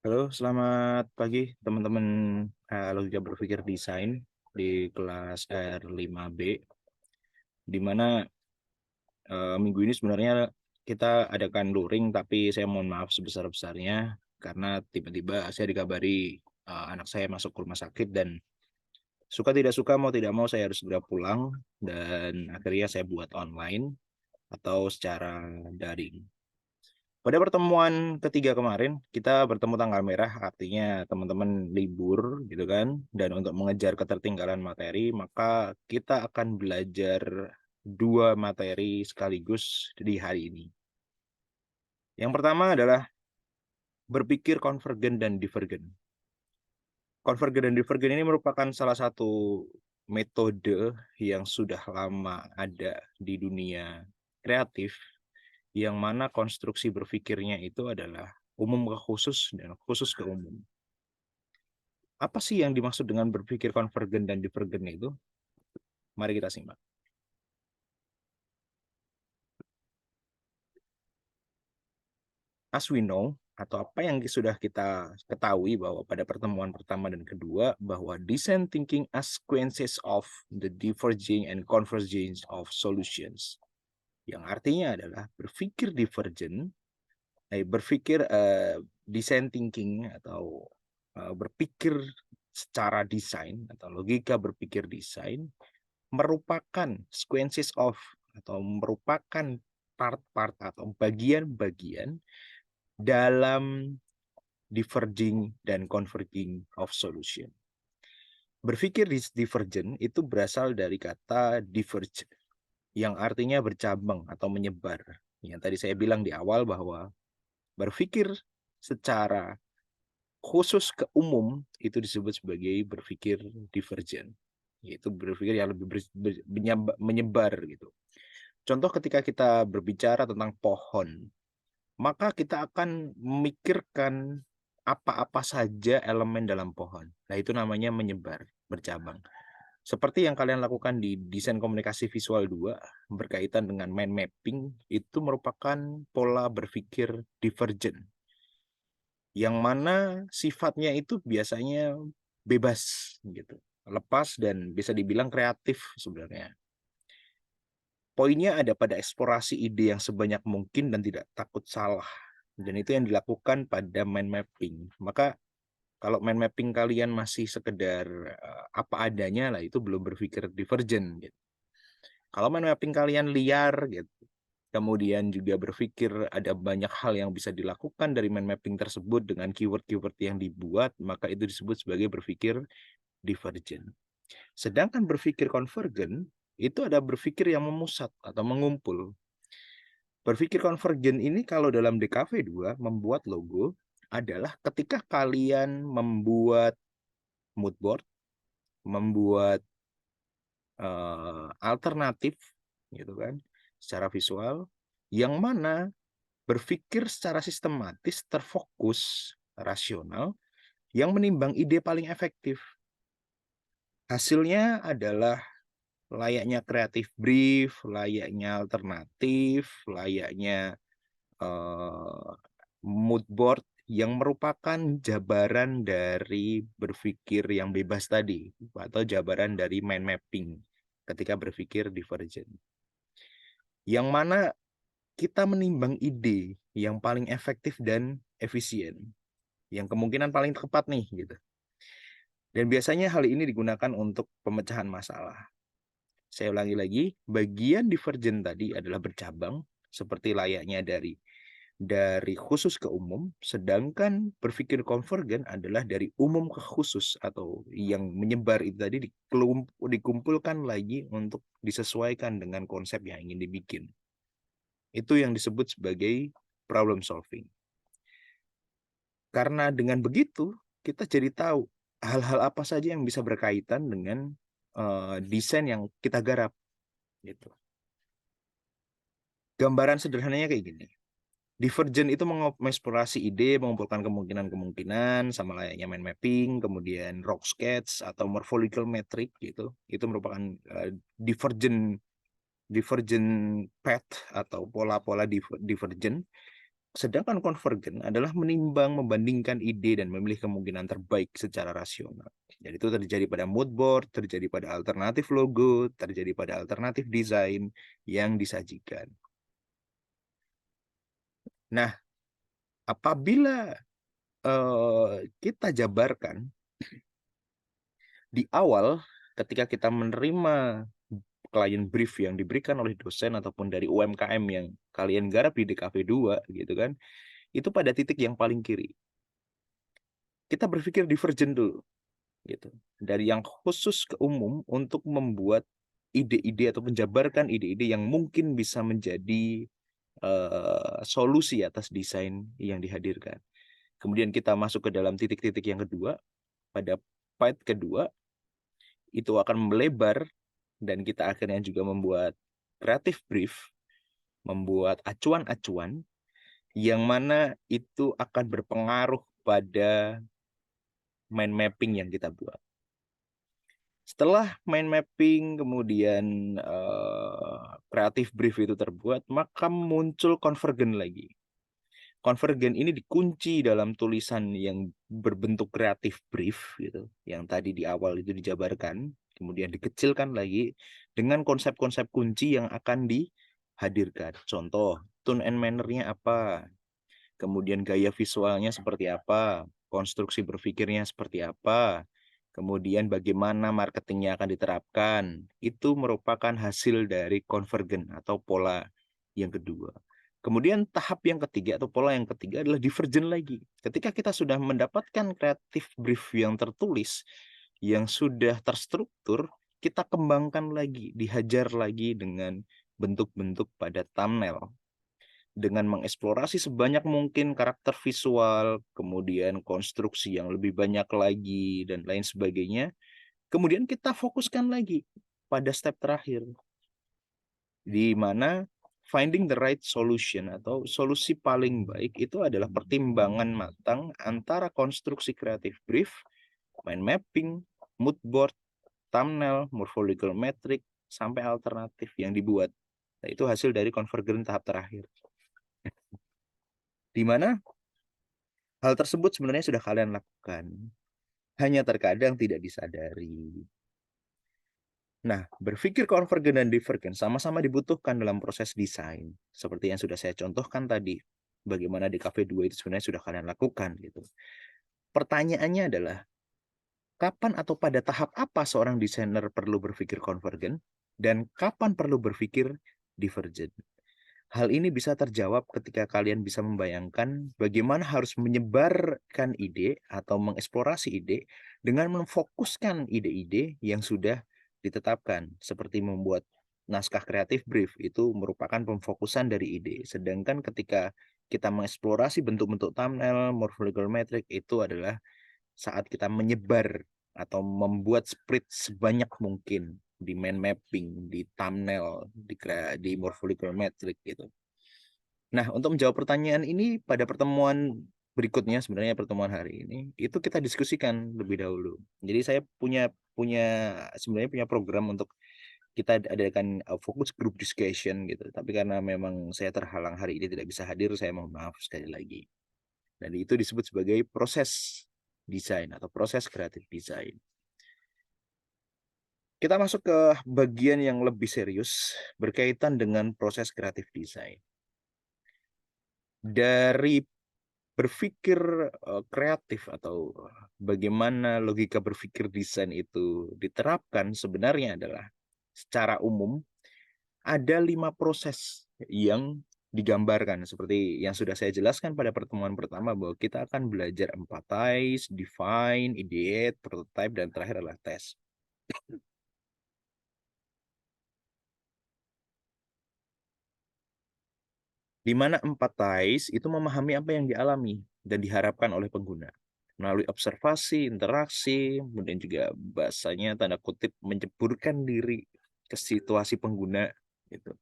Halo, selamat pagi teman-teman Logika Berpikir Desain di kelas R5B, di mana minggu ini sebenarnya kita adakan luring, tapi saya mohon maaf sebesar-besarnya karena tiba-tiba saya dikabari anak saya masuk ke rumah sakit dan suka tidak suka mau tidak mau saya harus segera pulang dan akhirnya saya buat online atau secara daring. Pada pertemuan ketiga kemarin, kita bertemu tanggal merah, artinya teman-teman libur gitu kan. Dan untuk mengejar ketertinggalan materi, maka kita akan belajar dua materi sekaligus di hari ini. Yang pertama adalah berpikir konvergen dan divergen. Konvergen dan divergen ini merupakan salah satu metode yang sudah lama ada di dunia kreatif, yang mana konstruksi berpikirnya itu adalah umum ke khusus dan khusus ke umum. Apa sih yang dimaksud dengan berpikir konvergen dan divergen itu? Mari kita simak. As we know, atau apa yang sudah kita ketahui bahwa pada pertemuan pertama dan kedua, bahwa design thinking as sequences of the diverging and convergence of solutions. Yang artinya adalah berpikir divergen, berpikir design thinking atau berpikir secara desain atau logika berpikir desain merupakan sequences of atau merupakan part-part atau bagian-bagian dalam diverging dan converging of solution. Berpikir divergen itu berasal dari kata diverge yang artinya bercabang atau menyebar. Yang tadi saya bilang di awal bahwa berpikir secara khusus ke umum itu disebut sebagai berpikir divergen, yaitu berpikir yang lebih menyebar gitu. Contoh ketika kita berbicara tentang pohon, maka kita akan memikirkan apa-apa saja elemen dalam pohon. Nah, itu namanya menyebar, bercabang. Seperti yang kalian lakukan di desain komunikasi visual 2 berkaitan dengan mind mapping, itu merupakan pola berpikir divergen, yang mana sifatnya itu biasanya bebas gitu, lepas dan bisa dibilang kreatif sebenarnya. Poinnya ada pada eksplorasi ide yang sebanyak mungkin dan tidak takut salah. Dan itu yang dilakukan pada mind mapping. Maka kalau mind mapping kalian masih sekedar apa adanya lah, itu belum berpikir divergen gitu. Kalau mind mapping kalian liar gitu, kemudian juga berpikir ada banyak hal yang bisa dilakukan dari mind mapping tersebut dengan keyword-keyword yang dibuat, maka itu disebut sebagai berpikir divergen. Sedangkan berpikir konvergen itu ada berpikir yang memusat atau mengumpul. Berpikir konvergen ini kalau dalam DKV 2 membuat logo adalah ketika kalian membuat mood board, membuat alternatif gitu kan, secara visual, yang mana berpikir secara sistematis, terfokus, rasional, yang menimbang ide paling efektif. Hasilnya adalah layaknya kreatif brief, layaknya alternatif, layaknya mood board yang merupakan jabaran dari berpikir yang bebas tadi, atau jabaran dari mind mapping ketika berpikir divergent. Yang mana kita menimbang ide yang paling efektif dan efisien, yang kemungkinan paling tepat nih gitu. Dan biasanya hal ini digunakan untuk pemecahan masalah. Saya ulangi lagi, bagian divergent tadi adalah bercabang seperti layaknya dari khusus ke umum, sedangkan berpikir konvergen adalah dari umum ke khusus atau yang menyebar itu tadi dikumpulkan lagi untuk disesuaikan dengan konsep yang ingin dibikin. Itu yang disebut sebagai problem solving. Karena dengan begitu, kita jadi tahu hal-hal apa saja yang bisa berkaitan dengan desain yang kita garap. Gitu. Gambaran sederhananya kayak gini. Divergent itu mengeksplorasi ide, mengumpulkan kemungkinan-kemungkinan, sama layaknya mind mapping, kemudian rock sketch atau morphological metric gitu. Itu merupakan divergent divergent path atau pola-pola divergent. Sedangkan konvergen adalah menimbang, membandingkan ide dan memilih kemungkinan terbaik secara rasional. Jadi itu terjadi pada mood board, terjadi pada alternatif logo, terjadi pada alternatif desain yang disajikan. Nah, apabila kita jabarkan di awal ketika kita menerima klien brief yang diberikan oleh dosen ataupun dari UMKM yang kalian garap di DKV 2 gitu kan, itu pada titik yang paling kiri. Kita berpikir divergent dulu gitu. Dari yang khusus ke umum untuk membuat ide-ide atau menjabarkan ide-ide yang mungkin bisa menjadi solusi atas desain yang dihadirkan. Kemudian kita masuk ke dalam titik-titik yang kedua, pada part kedua itu akan melebar dan kita akhirnya juga membuat creative brief, membuat acuan-acuan yang mana itu akan berpengaruh pada mind mapping yang kita buat. Setelah mind mapping kemudian creative brief itu terbuat, maka muncul konvergen lagi. Konvergen ini dikunci dalam tulisan yang berbentuk creative brief gitu, yang tadi di awal itu dijabarkan, kemudian dikecilkan lagi dengan konsep-konsep kunci yang akan dihadirkan. Contoh, tone and manner-nya apa, kemudian gaya visualnya seperti apa, konstruksi berpikirnya seperti apa, kemudian bagaimana marketingnya akan diterapkan. Itu merupakan hasil dari konvergen atau pola yang kedua. Kemudian tahap yang ketiga atau pola yang ketiga adalah divergen lagi. Ketika kita sudah mendapatkan creative brief yang tertulis, yang sudah terstruktur, kita kembangkan lagi, dihajar lagi dengan bentuk-bentuk pada thumbnail. Dengan mengeksplorasi sebanyak mungkin karakter visual, kemudian konstruksi yang lebih banyak lagi, dan lain sebagainya. Kemudian kita fokuskan lagi pada step terakhir, di mana finding the right solution atau solusi paling baik itu adalah pertimbangan matang antara konstruksi creative brief, mind mapping, mood board, thumbnail, morphological metric, sampai alternatif yang dibuat. Nah, itu hasil dari konvergen tahap terakhir. Di mana hal tersebut sebenarnya sudah kalian lakukan, hanya terkadang tidak disadari. Nah, berpikir konvergen dan divergen sama-sama dibutuhkan dalam proses desain. Seperti yang sudah saya contohkan tadi, bagaimana di Cafe 2 itu sebenarnya sudah kalian lakukan gitu. Pertanyaannya adalah, kapan atau pada tahap apa seorang desainer perlu berpikir konvergen dan kapan perlu berpikir divergen? Hal ini bisa terjawab ketika kalian bisa membayangkan bagaimana harus menyebarkan ide atau mengeksplorasi ide dengan memfokuskan ide-ide yang sudah ditetapkan, seperti membuat naskah kreatif brief itu merupakan pemfokusan dari ide. Sedangkan ketika kita mengeksplorasi bentuk-bentuk thumbnail, morphological metric itu adalah saat kita menyebar atau membuat split sebanyak mungkin di mind mapping, di thumbnail, di morphological metric gitu. Nah, untuk menjawab pertanyaan ini pada pertemuan berikutnya, sebenarnya pertemuan hari ini itu kita diskusikan lebih dahulu. Jadi saya punya sebenarnya punya program untuk kita adakan fokus group discussion gitu. Tapi karena memang saya terhalang hari ini tidak bisa hadir, saya mohon maaf sekali lagi. Dan itu disebut sebagai proses desain atau proses kreatif desain. Kita masuk ke bagian yang lebih serius berkaitan dengan proses kreatif desain. Dari berpikir kreatif atau bagaimana logika berpikir desain itu diterapkan sebenarnya adalah secara umum ada 5 proses yang digambarkan seperti yang sudah saya jelaskan pada pertemuan pertama, bahwa kita akan belajar empathize, define, ideate, prototype, dan terakhir adalah test. Di mana empathize itu memahami apa yang dialami dan diharapkan oleh pengguna melalui observasi, interaksi, kemudian juga bahasanya tanda kutip menceburkan diri ke situasi pengguna gitu.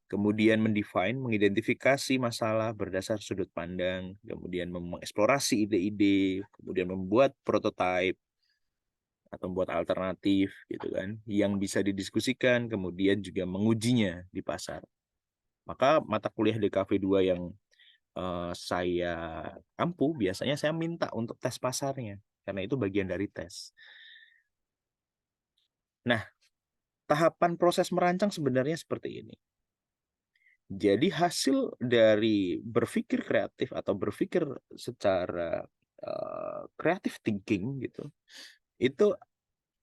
Kemudian mendefine, mengidentifikasi masalah berdasar sudut pandang, kemudian mengeksplorasi ide-ide, kemudian membuat prototipe atau membuat alternatif gitu kan yang bisa didiskusikan, kemudian juga mengujinya di pasar. Maka mata kuliah DKV 2 yang saya ampuh, biasanya saya minta untuk tes pasarnya, karena itu bagian dari tes. Nah, tahapan proses merancang sebenarnya seperti ini. Jadi hasil dari berpikir kreatif atau berpikir secara creative thinking gitu, itu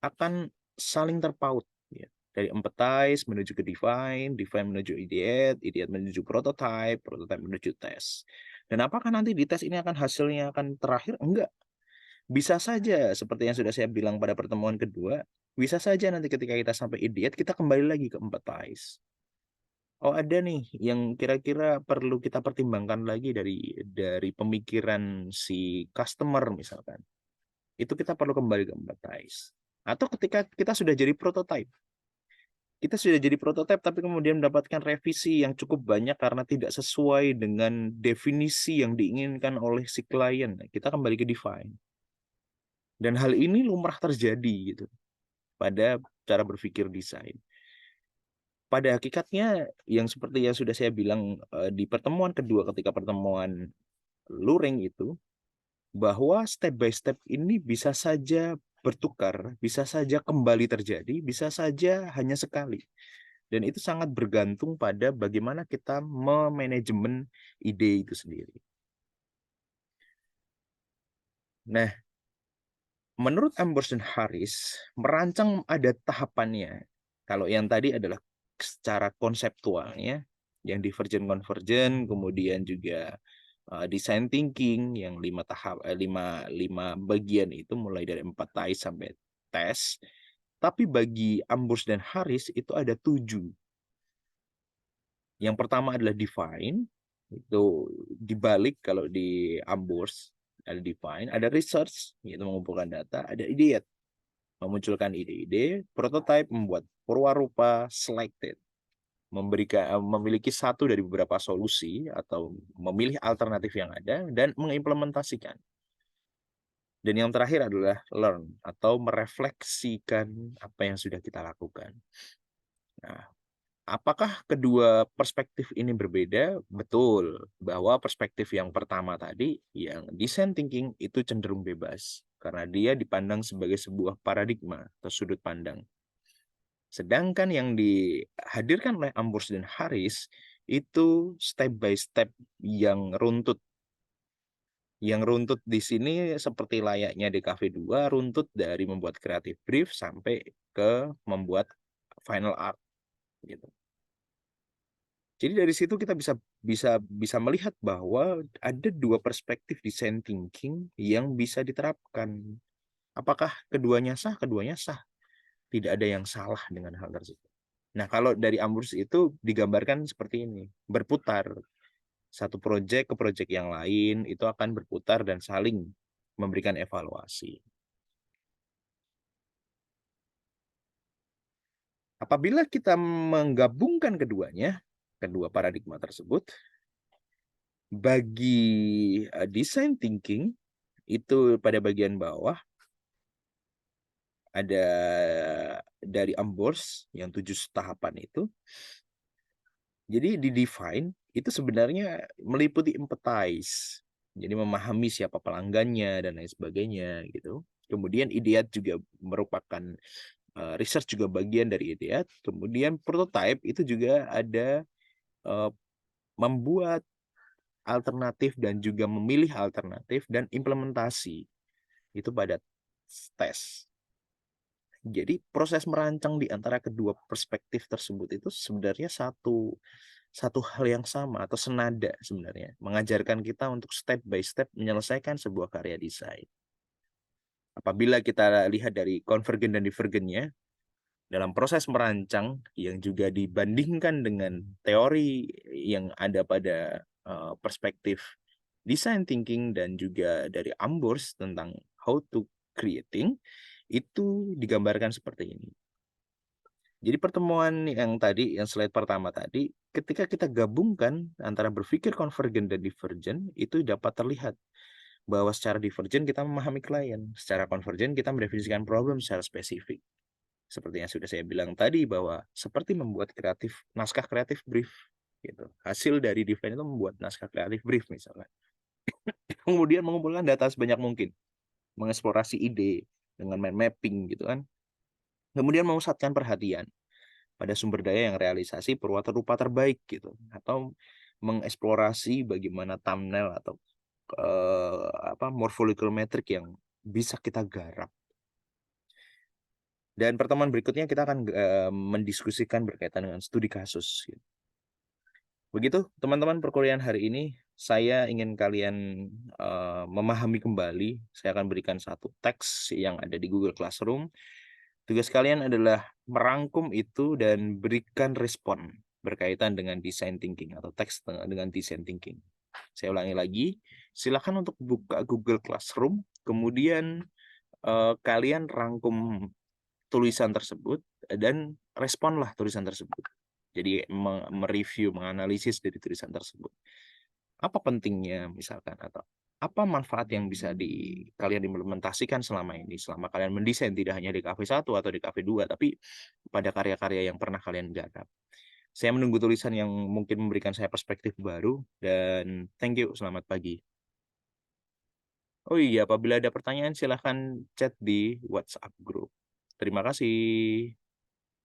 akan saling terpaut ya. Dari empathize menuju ke define, define menuju ideate, ideate menuju prototype, prototype menuju tes. Dan apakah nanti di tes ini akan hasilnya akan terakhir? Enggak. Bisa saja seperti yang sudah saya bilang pada pertemuan kedua, bisa saja nanti ketika kita sampai ideate kita kembali lagi ke empathize. Oh, ada nih yang kira-kira perlu kita pertimbangkan lagi dari pemikiran si customer misalkan. Itu kita perlu kembali ke empathize. Atau ketika kita sudah jadi prototype. Kita sudah jadi prototype tapi kemudian mendapatkan revisi yang cukup banyak karena tidak sesuai dengan definisi yang diinginkan oleh si klien. Kita kembali ke define. Dan hal ini lumrah terjadi gitu pada cara berpikir desain. Pada hakikatnya yang seperti yang sudah saya bilang di pertemuan kedua ketika pertemuan luring itu, bahwa step by step ini bisa saja bertukar, bisa saja kembali terjadi, bisa saja hanya sekali. Dan itu sangat bergantung pada bagaimana kita memanajemen ide itu sendiri. Nah, menurut Ambrose dan Harris, merancang ada tahapannya. Kalau yang tadi adalah secara konseptualnya, yang divergent-convergent, kemudian juga design thinking yang 5 bagian itu mulai dari empathize sampai tes. Tapi bagi Ambrose dan Harris itu ada 7. Yang pertama adalah define, itu dibalik kalau di Ambrose ada define, ada research, yaitu mengumpulkan data, ada ideate, memunculkan ide-ide, prototype, membuat purwarupa, selected, memiliki satu dari beberapa solusi atau memilih alternatif yang ada dan mengimplementasikan. Dan yang terakhir adalah learn atau merefleksikan apa yang sudah kita lakukan. Nah, apakah kedua perspektif ini berbeda? Betul, bahwa perspektif yang pertama tadi, yang design thinking itu cenderung bebas, karena dia dipandang sebagai sebuah paradigma atau sudut pandang. Sedangkan yang dihadirkan oleh Ambrose dan Harris itu step by step yang runtut. Yang runtut di sini seperti layaknya di Cafe 2, runtut dari membuat creative brief sampai ke membuat final art gitu. Jadi dari situ kita bisa bisa bisa melihat bahwa ada 2 perspektif design thinking yang bisa diterapkan. Apakah keduanya sah? Keduanya sah. Tidak ada yang salah dengan hal tersebut. Nah, kalau dari Ambrus itu digambarkan seperti ini, berputar. Satu proyek ke proyek yang lain itu akan berputar dan saling memberikan evaluasi. Apabila kita menggabungkan keduanya, kedua paradigma tersebut, bagi design thinking itu pada bagian bawah ada dari Ambrose yang 7 tahapan itu. Jadi di define itu sebenarnya meliputi empathize. Jadi memahami siapa pelanggannya dan lain sebagainya gitu. Kemudian ideat juga merupakan research juga bagian dari ideat. Kemudian prototype itu juga ada membuat alternatif dan juga memilih alternatif dan implementasi itu pada tes. Jadi proses merancang di antara kedua perspektif tersebut itu sebenarnya satu hal yang sama atau senada sebenarnya, mengajarkan kita untuk step by step menyelesaikan sebuah karya desain. Apabila kita lihat dari konvergen dan divergennya, dalam proses merancang yang juga dibandingkan dengan teori yang ada pada perspektif design thinking dan juga dari Ambrose tentang how to creating, itu digambarkan seperti ini. Jadi pertemuan yang tadi, yang slide pertama tadi, ketika kita gabungkan antara berpikir konvergen dan divergen, itu dapat terlihat bahwa secara divergen kita memahami klien, secara konvergen kita mendefinisikan problem secara spesifik. Seperti yang sudah saya bilang tadi bahwa seperti membuat naskah kreatif brief gitu. Hasil dari define itu membuat naskah kreatif brief misalkan. Kemudian mengumpulkan data sebanyak mungkin, mengeksplorasi ide dengan mind mapping gitu kan. Kemudian memusatkan perhatian pada sumber daya yang realisasi perwataan rupa terbaik gitu, atau mengeksplorasi bagaimana thumbnail atau morphological metric yang bisa kita garap. Dan pertemuan berikutnya kita akan mendiskusikan berkaitan dengan studi kasus. Gitu. Begitu teman-teman perkuliahan hari ini, saya ingin kalian memahami kembali. Saya akan berikan satu teks yang ada di Google Classroom. Tugas kalian adalah merangkum itu dan berikan respon berkaitan dengan design thinking atau teks dengan design thinking. Saya ulangi lagi, silakan untuk buka Google Classroom, kemudian kalian rangkum tulisan tersebut dan responlah tulisan tersebut. Jadi mereview, menganalisis dari tulisan tersebut. Apa pentingnya misalkan, atau apa manfaat yang bisa kalian implementasikan selama ini, selama kalian mendesain tidak hanya di Cafe 1 atau di Cafe 2, tapi pada karya-karya yang pernah kalian garap. Saya menunggu tulisan yang mungkin memberikan saya perspektif baru, dan thank you, selamat pagi. Oh iya, apabila ada pertanyaan silahkan chat di WhatsApp group. Terima kasih.